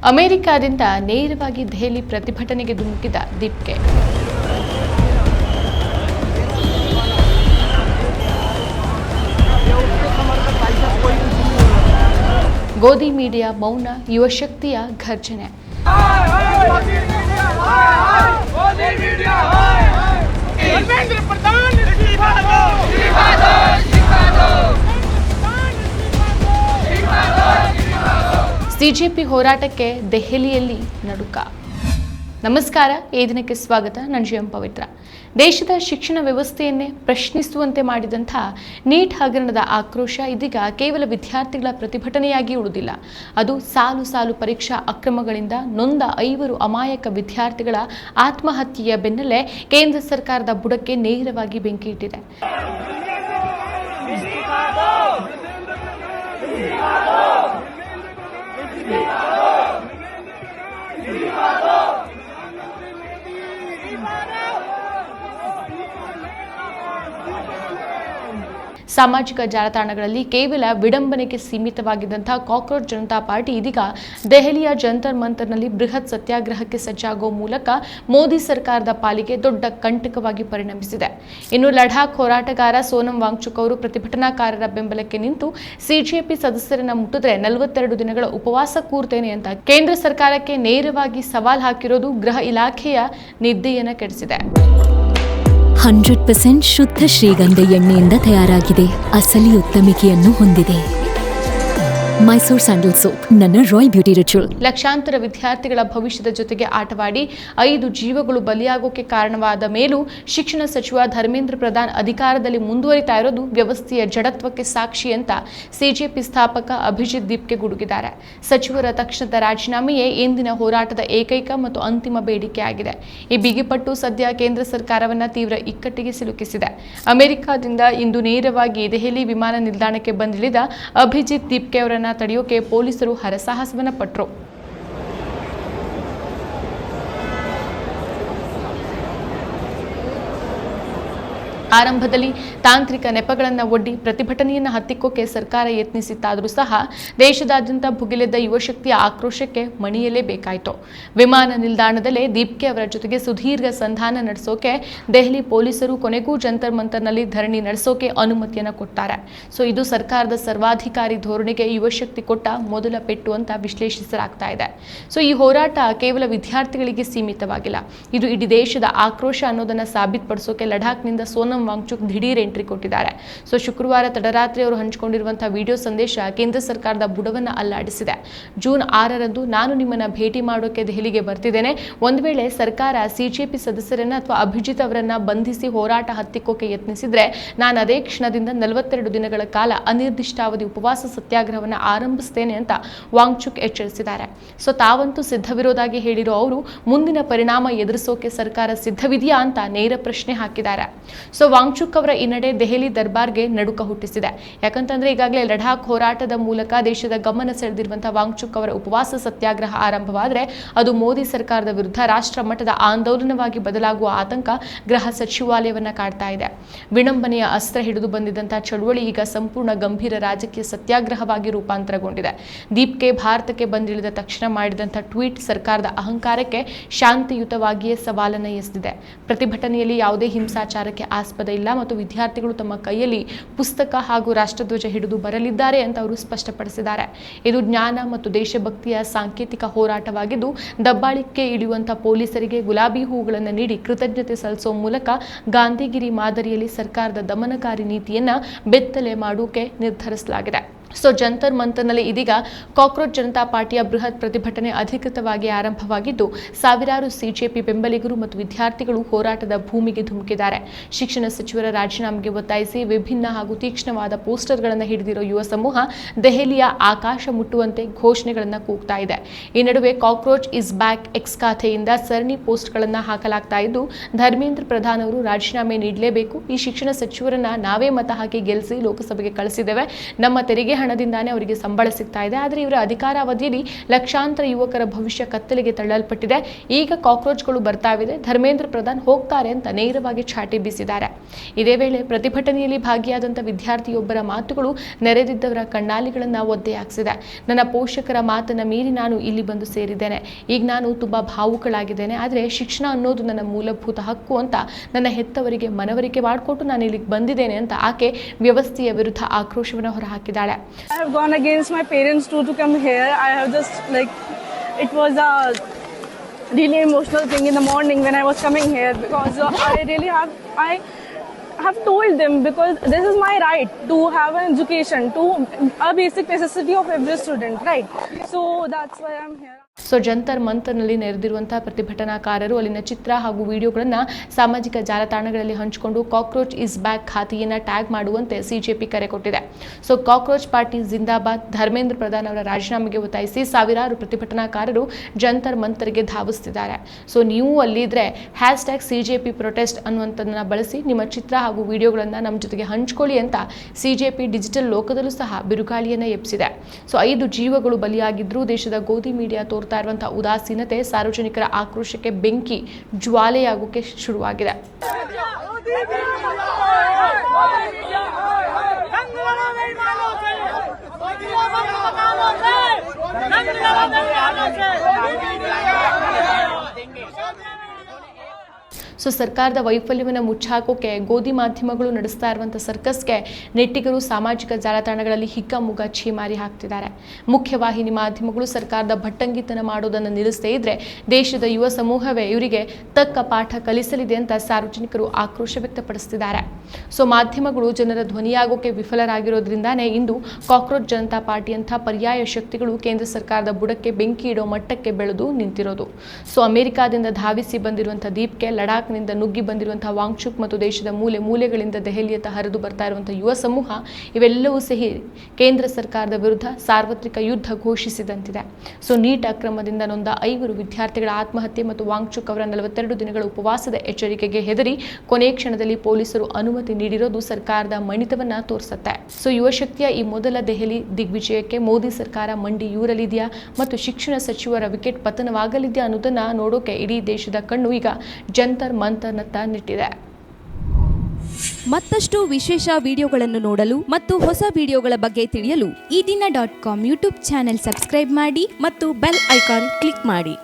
ಅಮೆರಿಕದಿಂದ ನೇರವಾಗಿ ದೆಹಲಿ ಪ್ರತಿಭಟನೆಗೆ ಧುಮುಕಿದ ದೀಪ್ಕೆ. ಗೋಧಿ ಮೀಡಿಯಾ ಮೌನ, ಯುವಶಕ್ತಿಯ ಘರ್ಜನೆ. ಸಿಜೆಪಿ ಹೋರಾಟಕ್ಕೆ ದೆಹಲಿಯಲ್ಲಿ ನಡುಕ. ನಮಸ್ಕಾರ, ಈ ದಿನಕ್ಕೆ ಸ್ವಾಗತ. ನಾನು ಜಿಎಂ ಪವಿತ್ರ. ದೇಶದ ಶಿಕ್ಷಣ ವ್ಯವಸ್ಥೆಯನ್ನೇ ಪ್ರಶ್ನಿಸುವಂತೆ ಮಾಡಿದಂತಹ ನೀಟ್ ಹಗರಣದ ಆಕ್ರೋಶ ಇದೀಗ ಕೇವಲ ವಿದ್ಯಾರ್ಥಿಗಳ ಪ್ರತಿಭಟನೆಯಾಗಿ ಉಳಿದಿಲ್ಲ. ಅದು ಸಾಲು ಸಾಲು ಪರೀಕ್ಷಾ ಅಕ್ರಮಗಳಿಂದ ನೊಂದ 5 ಅಮಾಯಕ ವಿದ್ಯಾರ್ಥಿಗಳ ಆತ್ಮಹತ್ಯೆಯ ಬೆನ್ನಲ್ಲೇ ಕೇಂದ್ರ ಸರ್ಕಾರದ ಬುಡಕ್ಕೆ ನೇರವಾಗಿ ಬೆಂಕಿ ಇಟ್ಟಿದೆ. ಸಾಮಾಜಿಕ ಜಾಲತಾಣಗಳಲ್ಲಿ ಕೇವಲ ವಿಡಂಬನೆಗೆ ಸೀಮಿತವಾಗಿದ್ದಂತಹ ಕಾಕ್ರೋಚ್ ಜನತಾ ಪಾರ್ಟಿ ಇದೀಗ ದೆಹಲಿಯ ಜಂತರ್ ಮಂತರ್ನಲ್ಲಿ ಬೃಹತ್ ಸತ್ಯಾಗ್ರಹಕ್ಕೆ ಸಜ್ಜಾಗುವ ಮೂಲಕ ಮೋದಿ ಸರ್ಕಾರದ ಪಾಲಿಗೆ ದೊಡ್ಡ ಕಂಟಕವಾಗಿ ಪರಿಣಮಿಸಿದೆ. ಇನ್ನು ಲಡಾಖ್ ಹೋರಾಟಗಾರ ಸೋನಂ ವಾಂಗ್ಚುಕ್ ಅವರು ಪ್ರತಿಭಟನಾಕಾರರ ಬೆಂಬಲಕ್ಕೆ ನಿಂತು ಸಿಜೆಪಿ ಸದಸ್ಯರನ್ನ ಮುಟ್ಟಿದ್ರೆ 42 ದಿನಗಳ ಉಪವಾಸ ಕೂರ್ತೇನೆ ಅಂತ ಕೇಂದ್ರ ಸರ್ಕಾರಕ್ಕೆ ನೇರವಾಗಿ ಸವಾಲ್ ಹಾಕಿರೋದು ಗೃಹ ಇಲಾಖೆಯ ನಿದ್ದೆಯನ್ನ ಕೆಡಿಸಿದೆ. 100% ಶುದ್ಧ ಶ್ರೀಗಂಧ ಎಣ್ಣೆಯಿಂದ ತಯಾರಾಗಿದೆ. ಅಸಲಿ ಉತ್ತಮಿಕೆಯನ್ನು ಹೊಂದಿದೆ. ಮೈಸೂರು ಸ್ಯಾಂಡಲ್ ಸೋಪ್, ನನ್ನ ರಾಯಲ್ ಬ್ಯೂಟಿ ರಿಚುವಲ್. ಲಕ್ಷಾಂತರ ವಿದ್ಯಾರ್ಥಿಗಳ ಭವಿಷ್ಯದ ಜೊತೆಗೆ ಆಟವಾಡಿ 5 ಜೀವಗಳು ಬಲಿಯಾಗೋಕೆ ಕಾರಣವಾದ ಮೇಲೂ ಶಿಕ್ಷಣ ಸಚಿವ ಧರ್ಮೇಂದ್ರ ಪ್ರಧಾನ್ ಅಧಿಕಾರದಲ್ಲಿ ಮುಂದುವರಿತಾ ಇರೋದು ವ್ಯವಸ್ಥೆಯ ಜಡತ್ವಕ್ಕೆ ಸಾಕ್ಷಿ ಅಂತ ಸಿಜೆಪಿ ಸ್ಥಾಪಕ ಅಭಿಜಿತ್ ದೀಪ್ಕೆ ಗುಡುಗಿದ್ದಾರೆ. ಸಚಿವರ ತಕ್ಷಣದ ರಾಜೀನಾಮೆಯೇ ಇಂದಿನ ಹೋರಾಟದ ಏಕೈಕ ಮತ್ತು ಅಂತಿಮ ಬೇಡಿಕೆ ಆಗಿದೆ. ಈ ಬಿಗಿಪಟ್ಟು ಸದ್ಯ ಕೇಂದ್ರ ಸರ್ಕಾರವನ್ನ ತೀವ್ರ ಇಕ್ಕಟ್ಟಿಗೆ ಸಿಲುಕಿಸಿದೆ. ಅಮೆರಿಕದಿಂದ ಇಂದು ನೇರವಾಗಿ ದೆಹಲಿ ವಿಮಾನ ನಿಲ್ದಾಣಕ್ಕೆ ಬಂದಿಳಿದ ಅಭಿಜಿತ್ ದೀಪ್ಕೆ ಅವರನ್ನ ತಡೆಯೋಕೆ ಪೊಲೀಸರು ಹರಸಾಹಸವನ್ನ ಪಟ್ಟರು. ಆರಂಭದಲ್ಲಿ ತಾಂತ್ರಿಕ ನೆಪಗಳನ್ನು ಒಡ್ಡಿ ಪ್ರತಿಭಟನೆಯನ್ನು ಹತ್ತಿಕ್ಕೋಕೆ ಸರ್ಕಾರ ಯತ್ನಿಸಿತ್ತಾದರೂ ಸಹ ದೇಶದಾದ್ಯಂತ ಭುಗಿಲೆದ್ದ ಯುವಶಕ್ತಿಯ ಆಕ್ರೋಶಕ್ಕೆ ಮಣಿಯಲೇಬೇಕಾಯಿತು. ವಿಮಾನ ನಿಲ್ದಾಣದಲ್ಲೇ ದೀಪ್ಕೆ ಅವರ ಜೊತೆಗೆ ಸುದೀರ್ಘ ಸಂಧಾನ ನಡೆಸೋಕೆ ದೆಹಲಿ ಪೊಲೀಸರು ಕೊನೆಗೂ ಜಂತರ್ ಮಂತರ್ನಲ್ಲಿ ಧರಣಿ ನಡೆಸೋಕೆ ಅನುಮತಿಯನ್ನು ಕೊಡ್ತಾರೆ. ಇದು ಸರ್ಕಾರದ ಸರ್ವಾಧಿಕಾರಿ ಧೋರಣೆಗೆ ಯುವಶಕ್ತಿ ಕೊಟ್ಟ ಮೊದಲ ಪೆಟ್ಟು ಅಂತ ವಿಶ್ಲೇಷಿಸಲಾಗ್ತಾ ಇದೆ. ಈ ಹೋರಾಟ ಕೇವಲ ವಿದ್ಯಾರ್ಥಿಗಳಿಗೆ ಸೀಮಿತವಾಗಿಲ್ಲ. ಇದು ಇಡೀ ದೇಶದ ಆಕ್ರೋಶ ಅನ್ನೋದನ್ನ ಸಾಬೀತುಪಡಿಸೋಕೆ ಲಡಾಖ್ನಿಂದ ಸೋನಂ ವಾಂಗ್ಚುಕ್ ದಿಢೀರ್ ಎಂಟ್ರಿ ಕೊಟ್ಟಿದ್ದಾರೆ. ಶುಕ್ರವಾರ ತಡರಾತ್ರಿ ಅವರು ಹಂಚಿಕೊಂಡಿರುವಂತಹ ವಿಡಿಯೋ ಸಂದೇಶ ಕೇಂದ್ರ ಸರ್ಕಾರದ ಬುಡವನ್ನ ಅಲ್ಲಾಡಿಸಿದೆ. ಜೂನ್ 6ರಂದು ನಾನು ನಿಮ್ಮನ್ನ ಭೇಟಿ ಮಾಡೋಕೆ ದೆಹಲಿಗೆ ಬರ್ತಿದ್ದೇನೆ. ಒಂದು ವೇಳೆ ಸರ್ಕಾರ ಸಿಜೆಪಿ ಸದಸ್ಯರನ್ನ ಅಥವಾ ಅಭಿಜಿತ್ ಅವರನ್ನ ಬಂಧಿಸಿ ಹೋರಾಟ ಹತ್ತಿಕ್ಕೋಕೆ ಯತ್ನಿಸಿದ್ರೆ ನಾನು ಅದೇ ಕ್ಷಣದಿಂದ 42 ದಿನಗಳ ಕಾಲ ಅನಿರ್ದಿಷ್ಟಾವಧಿ ಉಪವಾಸ ಸತ್ಯಾಗ್ರಹವನ್ನು ಆರಂಭಿಸ್ತೇನೆ ಅಂತ ವಾಂಗ್ಚುಕ್ ಎಚ್ಚರಿಸಿದ್ದಾರೆ. ತಾವಂತೂ ಸಿದ್ಧವಿರೋದಾಗಿ ಹೇಳಿರೋ ಅವರು ಮುಂದಿನ ಪರಿಣಾಮ ಎದುರಿಸೋಕೆ ಸರ್ಕಾರ ಸಿದ್ಧವಿದೆಯಾ ಅಂತ ನೇರ ಪ್ರಶ್ನೆ ಹಾಕಿದ್ದಾರೆ. ವಾಂಗ್ಚುಕ್ ಅವರ ಈ ನಡೆ ದೆಹಲಿ ದರ್ಬಾರ್ಗೆ ನಡುಕ ಹುಟ್ಟಿಸಿದೆ. ಯಾಕಂತಂದ್ರೆ ಈಗಾಗಲೇ ಲಡಾಖ್ ಹೋರಾಟದ ಮೂಲಕ ದೇಶದ ಗಮನ ಸೆಳೆದಿರುವಂತಹ ವಾಂಗ್ಚುಕ್ ಅವರ ಉಪವಾಸ ಸತ್ಯಾಗ್ರಹ ಆರಂಭವಾದರೆ ಅದು ಮೋದಿ ಸರ್ಕಾರದ ವಿರುದ್ಧ ರಾಷ್ಟ್ರ ಮಟ್ಟದ ಆಂದೋಲನವಾಗಿ ಬದಲಾಗುವ ಆತಂಕ ಗೃಹ ಸಚಿವಾಲಯವನ್ನ ಕಾಡ್ತಾ ಇದೆ. ವಿಡಂಬನೆಯ ಅಸ್ತ್ರ ಹಿಡಿದು ಬಂದಿದ್ದಂತಹ ಚಳುವಳಿ ಈಗ ಸಂಪೂರ್ಣ ಗಂಭೀರ ರಾಜಕೀಯ ಸತ್ಯಾಗ್ರಹವಾಗಿ ರೂಪಾಂತರಗೊಂಡಿದೆ. ದೀಪ್ಕೆ ಭಾರತಕ್ಕೆ ಬಂದಿಳಿದ ತಕ್ಷಣ ಮಾಡಿದಂತಹ ಟ್ವೀಟ್ ಸರ್ಕಾರದ ಅಹಂಕಾರಕ್ಕೆ ಶಾಂತಿಯುತವಾಗಿಯೇ ಸವಾಲನ್ನು ಎಸೆದಿದೆ. ಪ್ರತಿಭಟನೆಯಲ್ಲಿ ಯಾವುದೇ ಹಿಂಸಾಚಾರಕ್ಕೆ ಆಸ್ಪದ ಇಲ್ಲ ಮತ್ತು ವಿದ್ಯಾರ್ಥಿಗಳು ತಮ್ಮ ಕೈಯಲ್ಲಿ ಪುಸ್ತಕ ಹಾಗೂ ರಾಷ್ಟ್ರಧ್ವಜ ಹಿಡಿದು ಬರಲಿದ್ದಾರೆ ಅಂತ ಅವರು ಸ್ಪಷ್ಟಪಡಿಸಿದ್ದಾರೆ. ಇದು ಜ್ಞಾನ ಮತ್ತು ದೇಶಭಕ್ತಿಯ ಸಾಂಕೇತಿಕ ಹೋರಾಟವಾಗಿದ್ದು ದಬ್ಬಾಳಿಕೆ ಇಳಿಯುವಂತಹ ಪೊಲೀಸರಿಗೆ ಗುಲಾಬಿ ಹೂಗಳನ್ನು ನೀಡಿ ಕೃತಜ್ಞತೆ ಸಲ್ಲಿಸುವ ಮೂಲಕ ಗಾಂಧಿಗಿರಿ ಮಾದರಿಯಲ್ಲಿ ಸರ್ಕಾರದ ದಮನಕಾರಿ ನೀತಿಯನ್ನ ಬೆತ್ತಲೆ ಮಾಡೋಕೆ ನಿರ್ಧರಿಸಲಾಗಿದೆ. ಜಂತರ್ ಮಂತರ್ನಲ್ಲಿ ಇದೀಗ ಕಾಕ್ರೋಚ್ ಜನತಾ ಪಾರ್ಟಿಯ ಬೃಹತ್ ಪ್ರತಿಭಟನೆ ಅಧಿಕೃತವಾಗಿ ಆರಂಭವಾಗಿದ್ದು ಸಾವಿರಾರು ಸಿಜೆಪಿ ಬೆಂಬಲಿಗರು ಮತ್ತು ವಿದ್ಯಾರ್ಥಿಗಳು ಹೋರಾಟದ ಭೂಮಿಗೆ ಧುಮುಕಿದ್ದಾರೆ. ಶಿಕ್ಷಣ ಸಚಿವರ ರಾಜೀನಾಮೆಗೆ ಒತ್ತಾಯಿಸಿ ವಿಭಿನ್ನ ಹಾಗೂ ತೀಕ್ಷ್ಣವಾದ ಪೋಸ್ಟರ್ಗಳನ್ನು ಹಿಡಿದಿರೋ ಯುವ ಸಮೂಹ ದೆಹಲಿಯ ಆಕಾಶ ಮುಟ್ಟುವಂತೆ ಘೋಷಣೆಗಳನ್ನು ಕೂಗ್ತಾ ಇದೆ. ಈ ನಡುವೆ ಕಾಕ್ರೋಚ್ ಇಸ್ ಬ್ಯಾಕ್ ಎಕ್ಸ್ ಖಾತೆಯಿಂದ ಸರಣಿ ಪೋಸ್ಟ್ಗಳನ್ನು ಹಾಕಲಾಗ್ತಾ ಇದ್ದು ಧರ್ಮೇಂದ್ರ ಪ್ರಧಾನ್ ಅವರು ರಾಜೀನಾಮೆ ನೀಡಲೇಬೇಕು, ಈ ಶಿಕ್ಷಣ ಸಚಿವರನ್ನ ನಾವೇ ಮತ ಹಾಕಿ ಗೆಲ್ಲಿಸಿ ಲೋಕಸಭೆಗೆ ಕಳಿಸಿದ್ದೇವೆ, ನಮ್ಮ ತೆರಿಗೆ ಹಣದಿಂದಾನೇ ಅವರಿಗೆ ಸಂಬಳ ಸಿಗ್ತಾ ಇದೆ. ಆದರೆ ಇವರ ಅಧಿಕಾರಾವಧಿಯಲ್ಲಿ ಲಕ್ಷಾಂತರ ಯುವಕರ ಭವಿಷ್ಯ ಕತ್ತಲೆಗೆ ತಳ್ಳಲ್ಪಟ್ಟಿದೆ. ಈಗ ಕಾಕ್ರೋಚ್ಗಳು ಬರ್ತಾವಿದೆ, ಧರ್ಮೇಂದ್ರ ಪ್ರಧಾನ್ ಹೋಗ್ತಾರೆ ಅಂತ ನೇರವಾಗಿ ಚಾಟಿ ಬೀಸಿದ್ದಾರೆ. ಇದೇ ವೇಳೆ ಪ್ರತಿಭಟನೆಯಲ್ಲಿ ಭಾಗಿಯಾದಂಥ ವಿದ್ಯಾರ್ಥಿಯೊಬ್ಬರ ಮಾತುಗಳು ನೆರೆದಿದ್ದವರ ಕಣ್ಣಾಲಿಗಳನ್ನು ಒದ್ದೆ ಹಾಕಿಸಿದೆ. ನನ್ನ ಪೋಷಕರ ಮಾತನ್ನ ಮೀರಿ ನಾನು ಇಲ್ಲಿ ಬಂದು ಸೇರಿದ್ದೇನೆ. ಈಗ ನಾನು ತುಂಬಾ ಭಾವುಕಳಾಗಿದ್ದೇನೆ. ಆದರೆ ಶಿಕ್ಷಣ ಅನ್ನೋದು ನನ್ನ ಮೂಲಭೂತ ಹಕ್ಕು ಅಂತ ನನ್ನ ಹೆತ್ತವರಿಗೆ ಮನವರಿಕೆ ಮಾಡಿಕೊಟ್ಟು ನಾನು ಇಲ್ಲಿಗೆ ಬಂದಿದ್ದೇನೆ ಅಂತ ಆಕೆ ವ್ಯವಸ್ಥೆಯ ವಿರುದ್ಧ ಆಕ್ರೋಶವನ್ನು ಹೊರಹಾಕಿದ್ದಾಳೆ. I have gone against my parents too to come here. I have just it was a really emotional thing in the morning when I was coming here because I have told them because this is my right to have an education, to a basic necessity of every student, right? So that's why I'm here. Jantar ಮಂತರ್ನಲ್ಲಿ ನೆರೆದಿರುವಂತಹ ಪ್ರತಿಭಟನಾಕಾರರು ಅಲ್ಲಿನ ಚಿತ್ರ ಹಾಗೂ ವಿಡಿಯೋಗಳನ್ನು ಸಾಮಾಜಿಕ ಜಾಲತಾಣಗಳಲ್ಲಿ ಹಂಚಿಕೊಂಡು cockroach is back ಖಾತೆಯನ್ನು tag ಮಾಡುವಂತೆ CJP ಕರೆ ಕೊಟ್ಟಿದೆ. ಕಾಕ್ರೋಚ್ ಪಾರ್ಟಿ ಜಿಂದಾಬಾದ್, ಧರ್ಮೇಂದ್ರ ಪ್ರಧಾನ್ ಅವರ ರಾಜೀನಾಮೆಗೆ ಒತ್ತಾಯಿಸಿ ಸಾವಿರಾರು ಪ್ರತಿಭಟನಾಕಾರರು ಜಂತರ್ ಮಂತರ್ಗೆ ಧಾವಿಸುತ್ತಿದ್ದಾರೆ. ನೀವು ಅಲ್ಲಿದ್ರೆ #CJP ಪ್ರೊಟೆಸ್ಟ್ ಅನ್ನುವಂಥದ್ದನ್ನ ಬಳಸಿ ನಿಮ್ಮ ಚಿತ್ರ ಹಾಗೂ ವಿಡಿಯೋಗಳನ್ನು ನಮ್ಮ ಜೊತೆಗೆ ಹಂಚಿಕೊಳ್ಳಿ ಅಂತ ಸಿಜೆಪಿ ಡಿಜಿಟಲ್ ಲೋಕದಲ್ಲೂ ಸಹ ಬಿರುಗಾಳಿಯನ್ನು ಎಬ್ಬಿಸಿದೆ. 5 ಜೀವಗಳು ಬಲಿಯಾಗಿದ್ದರೂ ದೇಶದ ಗೋಧಿ ಮೀಡಿಯಾ ತೋರ್ತಾ ಇರುವಂತಹ ಉದಾಸೀನತೆ ಸಾರ್ವಜನಿಕರ ಆಕ್ರೋಶಕ್ಕೆ ಬೆಂಕಿ ಜ್ವಾಲೆಯಾಗೋಕೆ ಶುರುವಾಗಿದೆ. ಸರ್ಕಾರದ ವೈಫಲ್ಯವನ್ನು ಮುಚ್ಚಾಕೋಕೆ ಗೋಧಿ ಮಾಧ್ಯಮಗಳು ನಡೆಸ್ತಾ ಇರುವಂಥ ಸರ್ಕಸ್ಗೆ ನೆಟ್ಟಿಗರು ಸಾಮಾಜಿಕ ಜಾಲತಾಣಗಳಲ್ಲಿ ಹಿಗ್ಗಮುಗ್ಗ ಛೀಮಾರಿ ಹಾಕ್ತಿದ್ದಾರೆ. ಮುಖ್ಯವಾಹಿನಿ ಮಾಧ್ಯಮಗಳು ಸರ್ಕಾರದ ಭಟ್ಟಂಗಿತನ ಮಾಡೋದನ್ನು ನಿಲ್ಲಿಸದೇ ಇದ್ರೆ ದೇಶದ ಯುವ ಸಮೂಹವೇ ಇವರಿಗೆ ತಕ್ಕ ಪಾಠ ಕಲಿಸಲಿದೆ ಅಂತ ಸಾರ್ವಜನಿಕರು ಆಕ್ರೋಶ ವ್ಯಕ್ತಪಡಿಸುತ್ತಿದ್ದಾರೆ. ಮಾಧ್ಯಮಗಳು ಜನರ ಧ್ವನಿಯಾಗೋಕೆ ವಿಫಲರಾಗಿರೋದ್ರಿಂದಾನೇ ಇಂದು ಕಾಕ್ರೋಚ್ ಜನತಾ ಪಾರ್ಟಿಯಂಥ ಪರ್ಯಾಯ ಶಕ್ತಿಗಳು ಕೇಂದ್ರ ಸರ್ಕಾರದ ಬುಡಕ್ಕೆ ಬೆಂಕಿ ಇಡೋ ಮಟ್ಟಕ್ಕೆ ಬೆಳೆದು ನಿಂತಿರೋದು. ಅಮೆರಿಕಾದಿಂದ ಧಾವಿಸಿ ಬಂದಿರುವಂಥ ದೀಪ್ಗೆ, ಲಡಾಖ್ನಿಂದ ನುಗ್ಗಿ ಬಂದಿರುವಂತಹ ವಾಂಗ್ಚುಕ್ ಮತ್ತು ದೇಶದ ಮೂಲೆ ಮೂಲೆಗಳಿಂದ ದೆಹಲಿಯತ್ತ ಹರಿದು ಬರ್ತಾ ಇರುವಂತಹ ಯುವ ಸಮೂಹ ಇವೆಲ್ಲವೂ ಸೇರಿ ಕೇಂದ್ರ ಸರ್ಕಾರದ ವಿರುದ್ಧ ಸಾರ್ವತ್ರಿಕ ಯುದ್ಧ ಘೋಷಿಸಿದಂತಿದೆ. ನೀಟ್ ಅಕ್ರಮದಿಂದ ನೊಂದ 5 ವಿದ್ಯಾರ್ಥಿಗಳ ಆತ್ಮಹತ್ಯೆ ಮತ್ತು ವಾಂಗ್ಚುಕ್ ಅವರ 42 ದಿನಗಳ ಉಪವಾಸದ ಎಚ್ಚರಿಕೆಗೆ ಹೆದರಿ ಕೊನೆ ಕ್ಷಣದಲ್ಲಿ ಪೊಲೀಸರು ಅನುಮತಿ ನೀಡಿರೋದು ಸರ್ಕಾರದ ಮಣಿತವನ್ನ ತೋರಿಸುತ್ತೆ. ಯುವ ಶಕ್ತಿಯ ಈ ಮೊದಲ ದೆಹಲಿ ದಿಗ್ವಿಜಯಕ್ಕೆ ಮೋದಿ ಸರ್ಕಾರ ಮಂಡಿಯೂರಲಿದೆಯಾ ಮತ್ತು ಶಿಕ್ಷಣ ಸಚಿವರ ವಿಕೆಟ್ ಪತನವಾಗಲಿದೆಯಾ ಅನ್ನೋದನ್ನ ನೋಡೋಕೆ ಇಡೀ ದೇಶದ ಕಣ್ಣು ಈಗ ಜಂತರ್ ಮಂತರ್ನತ್ತ ನಿಟ್ಟಿದೆ. ಮತ್ತಷ್ಟು ವಿಶೇಷ ವಿಡಿಯೋಗಳನ್ನು ನೋಡಲು ಮತ್ತು ಹೊಸ ವಿಡಿಯೋಗಳ ಬಗ್ಗೆ ತಿಳಿಯಲು eDina.com ಯೂಟ್ಯೂಬ್ ಚಾನೆಲ್ ಸಬ್ಸ್ಕ್ರೈಬ್ ಮಾಡಿ ಮತ್ತು ಬೆಲ್ ಐಕಾನ್ ಕ್ಲಿಕ್ ಮಾಡಿ.